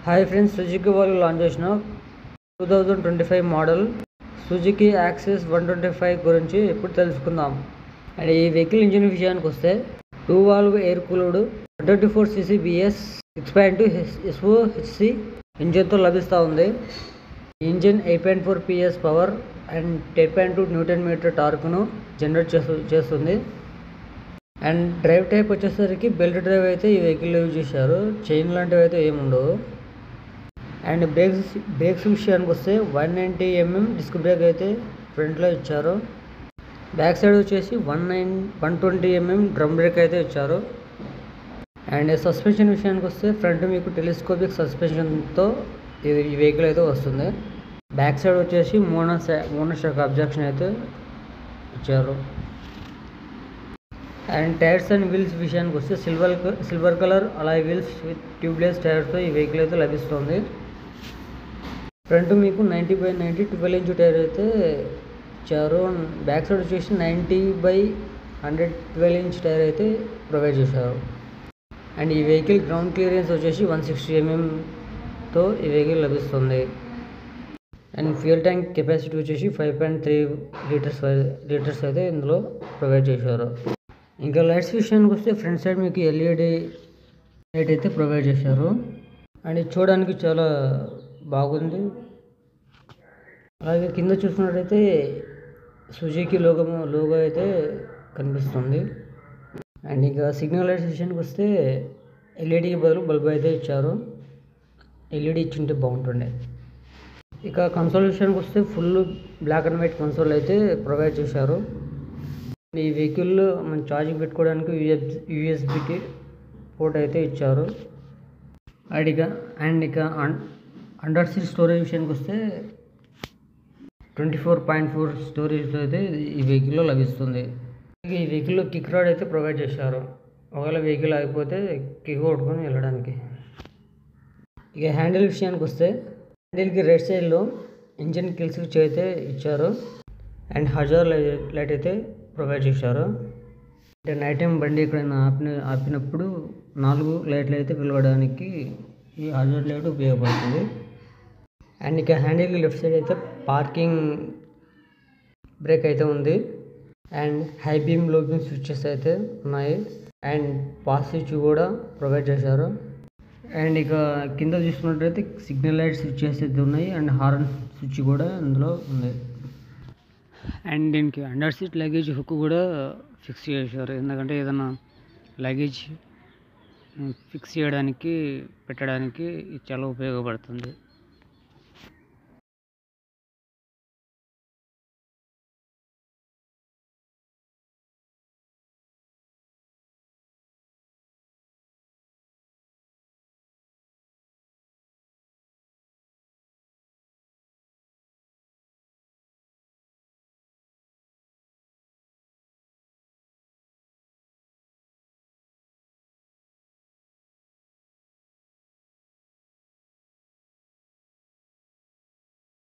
Hi friends, Suzuki వాళ్ళు launch చేసిన 2025 model Suzuki access 125 గురించి ఇప్పుడు తెలుసుకుందాం. అండ్ ఈ వెహికల్ ఇంజిన్ విషయానికి వస్తే 2 valve air cooled 124cc BS 6.2 SOHC ఇంజిన్తో లభిస్తూ ఉంది. Engine 8.4 PS power and 10.2 Nm టార్క్ను జనరేట్ చేస్తుంది. అండ్ డ్రైవ్ టైప్ వచ్చేసరికి బెల్ట్ డ్రైవ్ అయితే ఈ వెహికల్ యూజ్ చేశారు. చైన్ లాంటివి అయితే ఏముండవు. అండ్ బ్రేక్స్ విషయానికి వస్తే 190 mm డిస్క్ బ్రేక్ అయితే ఫ్రంట్లో ఇచ్చారు. బ్యాక్ సైడ్ వచ్చేసి 120 mm డ్రమ్ బ్రేక్ అయితే ఇచ్చారు. అండ్ సస్పెన్షన్ విషయానికి వస్తే ఫ్రంట్ మీకు టెలిస్కోపిక్ సస్పెన్షన్తో ఈ వెహికల్ అయితే వస్తుంది. బ్యాక్ సైడ్ వచ్చేసి మోనోషాక్ అబ్జెక్షన్ అయితే ఇచ్చారు. అండ్ టైర్స్ అండ్ వీల్స్ విషయానికి వస్తే silver colour alloy wheels with tubeless టైర్స్తో ఈ వెహికల్ అయితే లభిస్తుంది. ఫ్రంట్ మీకు 90/90 12" టైర్ అయితే ఇచ్చారు. బ్యాక్ సైడ్ వచ్చేసి 90/100 12" టైర్ అయితే ప్రొవైడ్ చేశారు. అండ్ ఈ వెహికల్ గ్రౌండ్ క్లియరెన్స్ వచ్చేసి 160 mmతో ఈ వెహికల్ లభిస్తుంది. అండ్ ఫ్యూయల్ ట్యాంక్ కెపాసిటీ వచ్చేసి 5.3 లీటర్స్ అయితే ఇందులో ప్రొవైడ్ చేశారు. ఇంకా లైట్స్ విషయానికి వస్తే ఫ్రంట్ సైడ్ మీకు LED లైట్ అయితే ప్రొవైడ్ చేశారు. అండ్ ఇది చూడడానికి చాలా బాగుంది. అలాగే కింద చూసుకున్నట్టయితే సుజుకి లోగో అయితే కనిపిస్తుంది. అండ్ ఇంకా సిగ్నల్ లైట్స్ విషయానికి వస్తే ఎల్ఈడికి బదులు బల్బ్ అయితే ఇచ్చారు. LED ఇచ్చింటే బాగుంటుండే. ఇక కన్సోల్ విషయానికి వస్తే full black and white console అయితే ప్రొవైడ్ చేశారు. ఈ వెహికల్లో మనం ఛార్జింగ్ పెట్టుకోవడానికి USB పోర్ట్ అయితే ఇచ్చారు. అండ్ ఇక అండర్ సీట్ స్టోరేజ్ విషయానికి వస్తే 24.4 స్టోరేజ్తో అయితే ఈ వెహికల్లో లభిస్తుంది. ఈ వెహికల్లో కిక్ రాడ్ అయితే ప్రొవైడ్ చేశారు. ఒకవేళ వెహికల్ ఆగిపోతే కిక్ కొట్టుకొని వెళ్ళడానికి. ఇక హ్యాండిల్ విషయానికి వస్తే హ్యాండిల్కి రైట్ సైడ్లో ఇంజిన్ కిల్ స్విచ్ అయితే ఇచ్చారు. అండ్ హజార్ లైట్ అయితే ప్రొవైడ్ చేశారు. అంటే నైట్ టైం బండి ఎక్కడైనా ఆపినప్పుడు 4 లైట్లు అయితే వెలవడానికి ఈ హజార్ లైట్ ఉపయోగపడుతుంది. అండ్ ఇక హ్యాండిల్కి లెఫ్ట్ సైడ్ అయితే పార్కింగ్ బ్రేక్ అయితే ఉంది. అండ్ హై బీమ్ లో బీమ్ స్విచెస్ అయితే ఉన్నాయి. అండ్ పాస్ స్విచ్ కూడా ప్రొవైడ్ చేశారు. అండ్ ఇక కింద చూసుకున్నట్టయితే సిగ్నల్ లైట్ స్విచెస్ అయితే ఉన్నాయి. అండ్ హార్న్ స్విచ్ కూడా ఇందులో ఉంది. అండ్ దీనికి అండర్ సీట్ లగేజ్ హుక్ కూడా ఫిక్స్ చేశారు. ఎందుకంటే ఏదైనా లగేజ్ ఫిక్స్ చేయడానికి పెట్టడానికి ఇది చాలా ఉపయోగపడుతుంది.